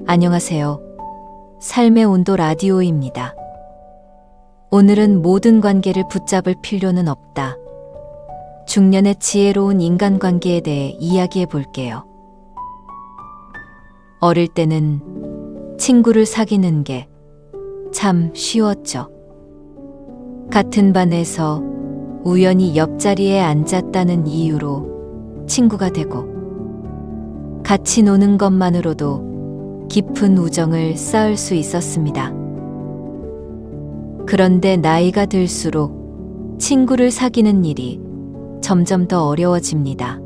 안녕하세요. 삶의 온도 라디오입니다. 오늘은 모든 관계를 붙잡을 필요는 없다. 중년의 지혜로운 인간관계에 대해 이야기해 볼게요. 어릴 때는 친구를 사귀는 게 참 쉬웠죠. 같은 반에서 우연히 옆자리에 앉았다는 이유로 친구가 되고, 같이 노는 것만으로도 깊은 우정을 쌓을 수 있었습니다. 그런데 나이가 들수록 친구를 사귀는 일이 점점 더 어려워집니다.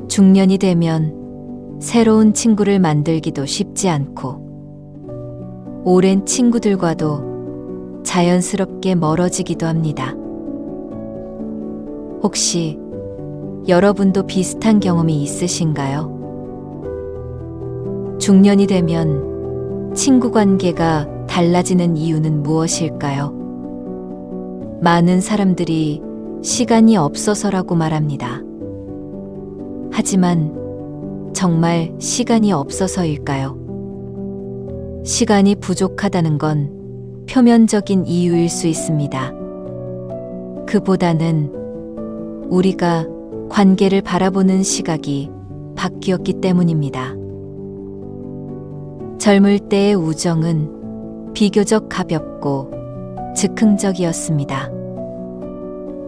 중년이 되면 새로운 친구를 만들기도 쉽지 않고, 오랜 친구들과도 자연스럽게 멀어지기도 합니다. 혹시 여러분도 비슷한 경험이 있으신가요? 중년이 되면 친구 관계가 달라지는 이유는 무엇일까요? 많은 사람들이 시간이 없어서라고 말합니다. 하지만 정말 시간이 없어서일까요? 시간이 부족하다는 건 표면적인 이유일 수 있습니다. 그보다는 우리가 관계를 바라보는 시각이 바뀌었기 때문입니다. 젊을 때의 우정은 비교적 가볍고 즉흥적이었습니다.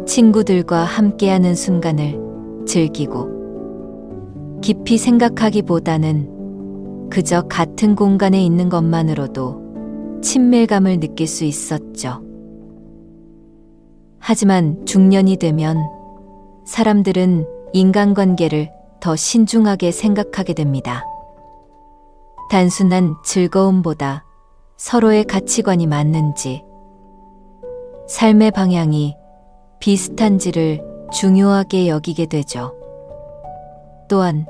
친구들과 함께하는 순간을 즐기고, 깊이 생각하기보다는 그저 같은 공간에 있는 것만으로도 친밀감을 느낄 수 있었죠. 하지만 중년이 되면 사람들은 인간관계를 더 신중하게 생각하게 됩니다. 단순한 즐거움보다 서로의 가치관이 맞는지, 삶의 방향이 비슷한지를 중요하게 여기게 되죠. 또한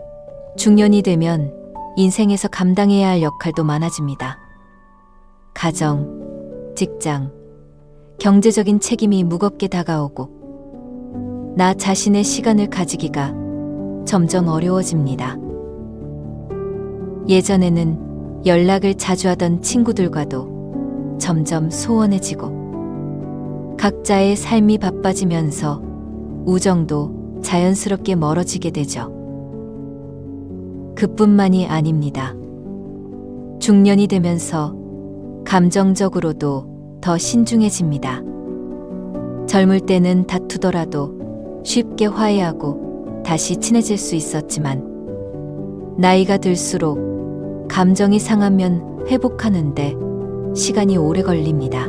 중년이 되면 인생에서 감당해야 할 역할도 많아집니다. 가정, 직장, 경제적인 책임이 무겁게 다가오고, 나 자신의 시간을 가지기가 점점 어려워집니다. 예전에는 연락을 자주 하던 친구들과도 점점 소원해지고, 각자의 삶이 바빠지면서 우정도 자연스럽게 멀어지게 되죠. 그뿐만이 아닙니다. 중년이 되면서 감정적으로도 더 신중해집니다. 젊을 때는 다투더라도 쉽게 화해하고 다시 친해질 수 있었지만, 나이가 들수록 감정이 상하면 회복하는데 시간이 오래 걸립니다.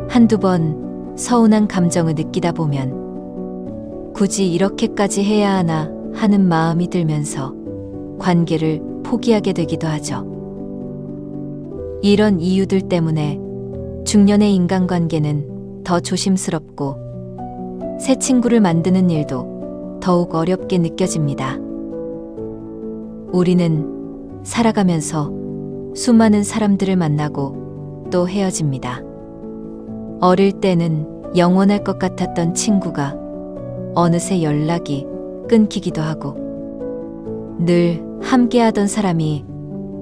한두 번 서운한 감정을 느끼다 보면 굳이 이렇게까지 해야 하나 하는 마음이 들면서 관계를 포기하게 되기도 하죠. 이런 이유들 때문에 중년의 인간관계는 더 조심스럽고, 새 친구를 만드는 일도 더욱 어렵게 느껴집니다. 우리는 살아가면서 수많은 사람들을 만나고 또 헤어집니다. 어릴 때는 영원할 것 같았던 친구가 어느새 연락이 끊기기도 하고, 늘 함께하던 사람이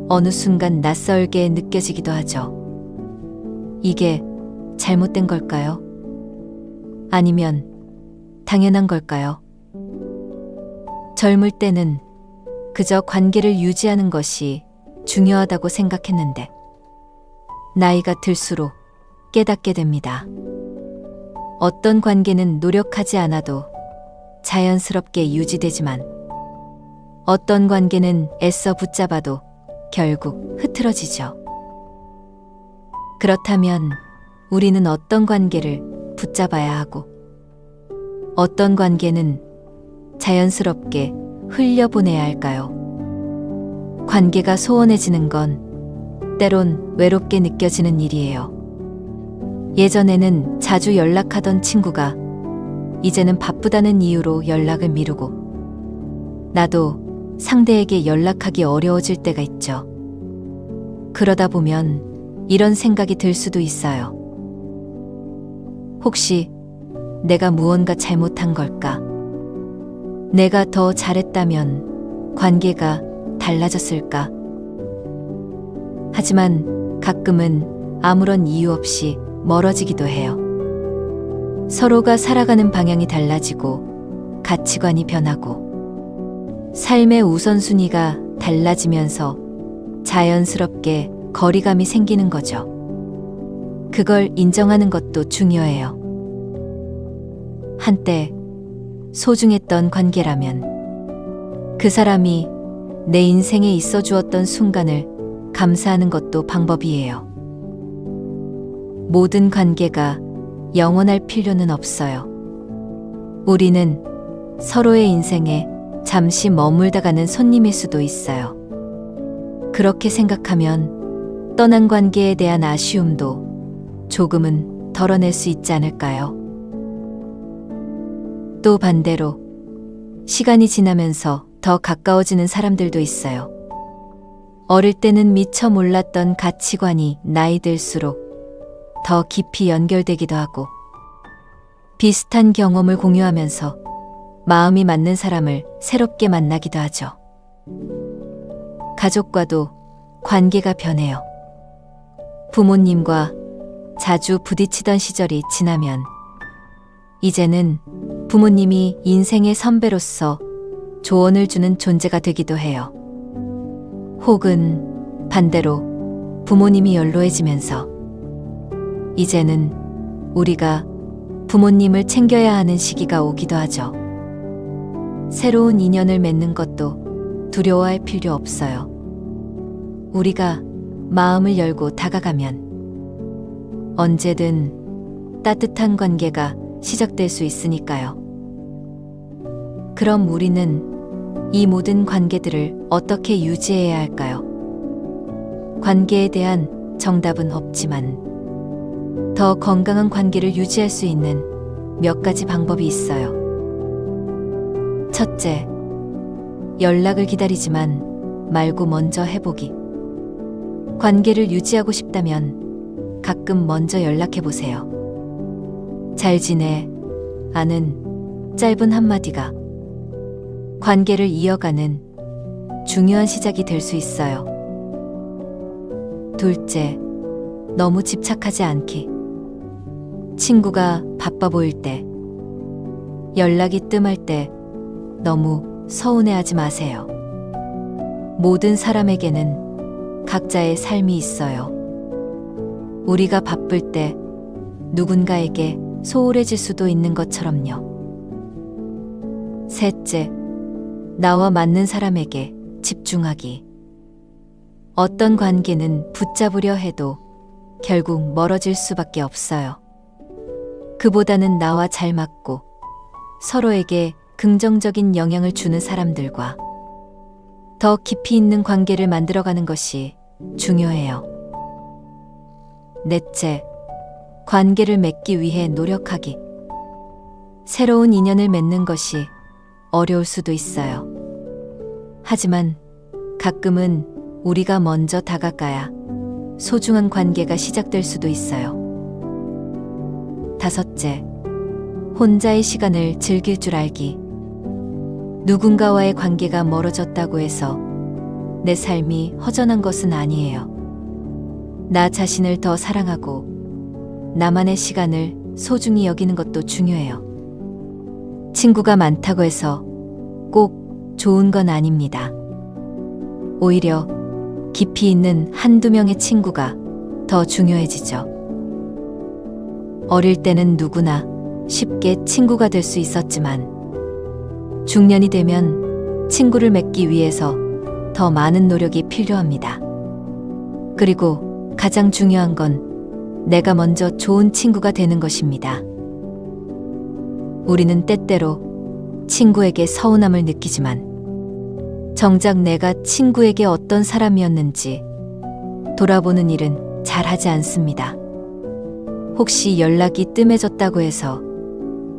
어느 순간 낯설게 느껴지기도 하죠. 이게 잘못된 걸까요? 아니면 당연한 걸까요? 젊을 때는 그저 관계를 유지하는 것이 중요하다고 생각했는데, 나이가 들수록 깨닫게 됩니다. 어떤 관계는 노력하지 않아도 자연스럽게 유지되지만, 어떤 관계는 애써 붙잡아도 결국 흐트러지죠. 그렇다면 우리는 어떤 관계를 붙잡아야 하고, 어떤 관계는 자연스럽게 흘려보내야 할까요? 관계가 소원해지는 건 때론 외롭게 느껴지는 일이에요. 예전에는 자주 연락하던 친구가 이제는 바쁘다는 이유로 연락을 미루고, 나도 상대에게 연락하기 어려워질 때가 있죠. 그러다 보면 이런 생각이 들 수도 있어요. 혹시 내가 무언가 잘못한 걸까? 내가 더 잘했다면 관계가 달라졌을까? 하지만 가끔은 아무런 이유 없이 멀어지기도 해요. 서로가 살아가는 방향이 달라지고 가치관이 변하고 삶의 우선순위가 달라지면서 자연스럽게 거리감이 생기는 거죠. 그걸 인정하는 것도 중요해요. 한때 소중했던 관계라면 그 사람이 내 인생에 있어 주었던 순간을 감사하는 것도 방법이에요. 모든 관계가 영원할 필요는 없어요. 우리는 서로의 인생에 잠시 머물다 가는 손님일 수도 있어요. 그렇게 생각하면 떠난 관계에 대한 아쉬움도 조금은 덜어낼 수 있지 않을까요? 또 반대로 시간이 지나면서 더 가까워지는 사람들도 있어요. 어릴 때는 미처 몰랐던 가치관이 나이 들수록 더 깊이 연결되기도 하고 비슷한 경험을 공유하면서 마음이 맞는 사람을 새롭게 만나기도 하죠. 가족과도 관계가 변해요. 부모님과 자주 부딪히던 시절이 지나면 이제는 부모님이 인생의 선배로서 조언을 주는 존재가 되기도 해요. 혹은 반대로 부모님이 연로해지면서 이제는 우리가 부모님을 챙겨야 하는 시기가 오기도 하죠. 새로운 인연을 맺는 것도 두려워할 필요 없어요. 우리가 마음을 열고 다가가면 언제든 따뜻한 관계가 시작될 수 있으니까요. 그럼 우리는 이 모든 관계들을 어떻게 유지해야 할까요? 관계에 대한 정답은 없지만 더 건강한 관계를 유지할 수 있는 몇 가지 방법이 있어요. 첫째, 연락을 기다리지만 말고 먼저 해보기. 관계를 유지하고 싶다면 가끔 먼저 연락해보세요. 잘 지내? 아는 짧은 한마디가 관계를 이어가는 중요한 시작이 될 수 있어요. 둘째, 너무 집착하지 않기. 친구가 바빠 보일 때, 연락이 뜸할 때 너무 서운해하지 마세요. 모든 사람에게는 각자의 삶이 있어요. 우리가 바쁠 때 누군가에게 소홀해질 수도 있는 것처럼요. 셋째, 나와 맞는 사람에게 집중하기. 어떤 관계는 붙잡으려 해도 결국 멀어질 수밖에 없어요. 그보다는 나와 잘 맞고 서로에게 긍정적인 영향을 주는 사람들과 더 깊이 있는 관계를 만들어가는 것이 중요해요. 넷째, 관계를 맺기 위해 노력하기. 새로운 인연을 맺는 것이 어려울 수도 있어요. 하지만 가끔은 우리가 먼저 다가가야 소중한 관계가 시작될 수도 있어요. 다섯째, 혼자의 시간을 즐길 줄 알기. 누군가와의 관계가 멀어졌다고 해서 내 삶이 허전한 것은 아니에요. 나 자신을 더 사랑하고 나만의 시간을 소중히 여기는 것도 중요해요. 친구가 많다고 해서 꼭 좋은 건 아닙니다. 오히려 깊이 있는 한두 명의 친구가 더 중요해지죠. 어릴 때는 누구나 쉽게 친구가 될 수 있었지만 중년이 되면 친구를 맺기 위해서 더 많은 노력이 필요합니다. 그리고 가장 중요한 건 내가 먼저 좋은 친구가 되는 것입니다. 우리는 때때로 친구에게 서운함을 느끼지만 정작 내가 친구에게 어떤 사람이었는지 돌아보는 일은 잘 하지 않습니다. 혹시 연락이 뜸해졌다고 해서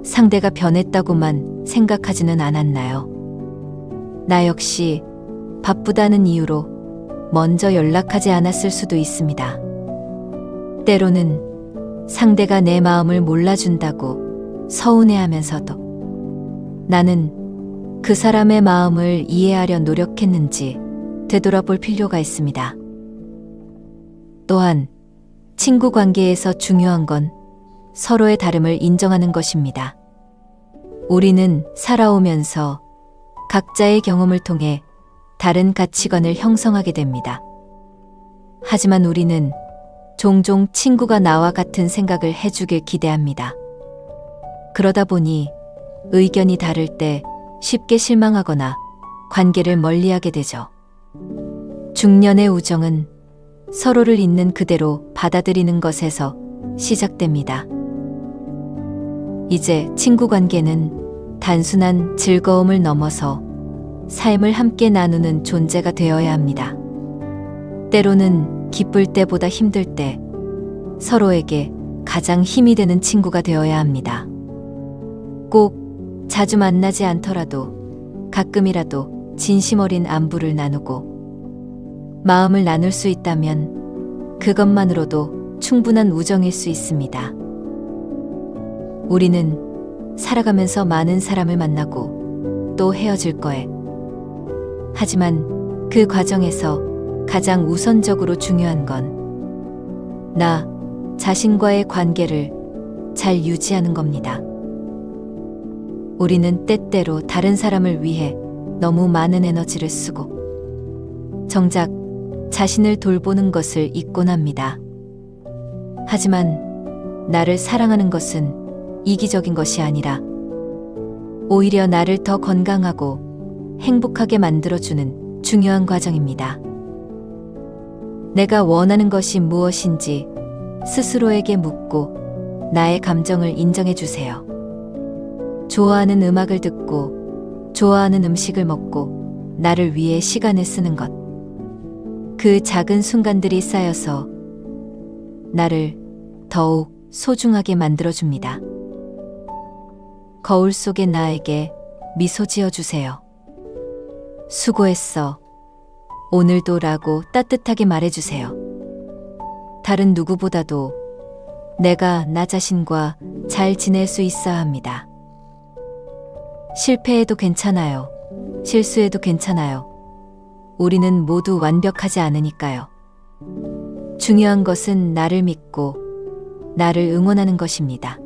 상대가 변했다고만 생각하지는 않았나요? 나 역시 바쁘다는 이유로 먼저 연락하지 않았을 수도 있습니다. 때로는 상대가 내 마음을 몰라준다고 서운해하면서도 나는 그 사람의 마음을 이해하려 노력했는지 되돌아볼 필요가 있습니다. 또한 친구 관계에서 중요한 건 서로의 다름을 인정하는 것입니다. 우리는 살아오면서 각자의 경험을 통해 다른 가치관을 형성하게 됩니다. 하지만 우리는 종종 친구가 나와 같은 생각을 해주길 기대합니다. 그러다 보니 의견이 다를 때 쉽게 실망하거나 관계를 멀리하게 되죠. 중년의 우정은 서로를 있는 그대로 받아들이는 것에서 시작됩니다. 이제 친구 관계는 단순한 즐거움을 넘어서 삶을 함께 나누는 존재가 되어야 합니다. 때로는 기쁠 때보다 힘들 때 서로에게 가장 힘이 되는 친구가 되어야 합니다. 꼭 자주 만나지 않더라도 가끔이라도 진심 어린 안부를 나누고 마음을 나눌 수 있다면 그것만으로도 충분한 우정일 수 있습니다. 우리는 살아가면서 많은 사람을 만나고 또 헤어질 거에. 하지만 그 과정에서 가장 우선적으로 중요한 건 나 자신과의 관계를 잘 유지하는 겁니다. 우리는 때때로 다른 사람을 위해 너무 많은 에너지를 쓰고 정작 자신을 돌보는 것을 잊곤 합니다. 하지만 나를 사랑하는 것은 이기적인 것이 아니라 오히려 나를 더 건강하고 행복하게 만들어주는 중요한 과정입니다. 내가 원하는 것이 무엇인지 스스로에게 묻고 나의 감정을 인정해 주세요. 좋아하는 음악을 듣고 좋아하는 음식을 먹고 나를 위해 시간을 쓰는 것. 그 작은 순간들이 쌓여서 나를 더욱 소중하게 만들어줍니다. 거울 속의 나에게 미소 지어주세요. 수고했어. 오늘도 라고 따뜻하게 말해주세요. 다른 누구보다도 내가 나 자신과 잘 지낼 수 있어야 합니다. 실패해도 괜찮아요. 실수해도 괜찮아요. 우리는 모두 완벽하지 않으니까요. 중요한 것은 나를 믿고 나를 응원하는 것입니다.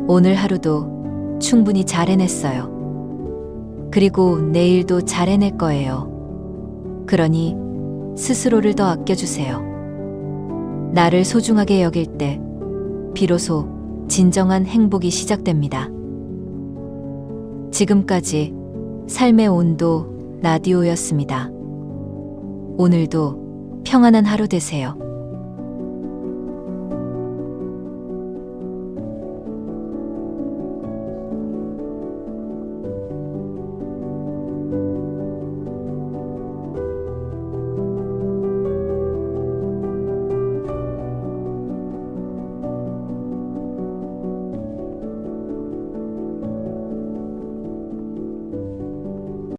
오늘 하루도 충분히 잘 해냈어요. 그리고 내일도 잘 해낼 거예요. 그러니 스스로를 더 아껴주세요. 나를 소중하게 여길 때 비로소 진정한 행복이 시작됩니다. 지금까지 삶의 온도 라디오였습니다. 오늘도 평안한 하루 되세요.